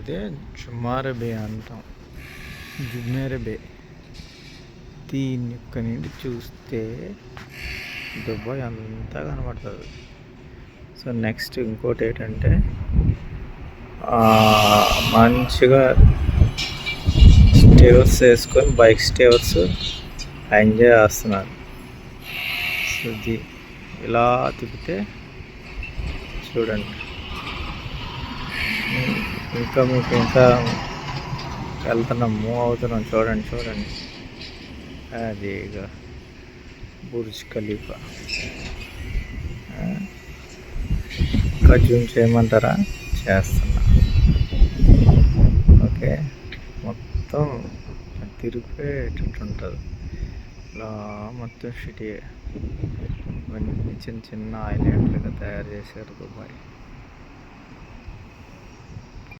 ఇదే జుమారే బే అంటాం, జుమేరే బే. దీన్ని ఇక్కడి నుండి చూస్తే దుబాయ్ అంతా కనబడుతుంది. సో నెక్స్ట్ ఇంకోటి ఏంటంటే మంచిగా స్టేవర్స్ వేసుకొని బైక్ స్టేవర్స్ ఎంజాయ్ చేస్తున్నారు. సో ఇది ఇలా తిప్పితే చూడండి, ఇంకా మీకు ఇంకా వెళ్తున్నాం, మూవ్ అవుతున్నాం. చూడండి అది ఇక బుర్జ్ ఖలీఫా. ఇంకా జూమ్ చేయమంటారా? చేస్తున్నా. ఓకే, మొత్తం తిరిగిపోయేటట్టు ఉంటుంది ఇలా, మొత్తం సిటీ. ఇవన్నీ చిన్న చిన్న ఐలాండ్లుగా తయారు చేశారు దుబాయ్.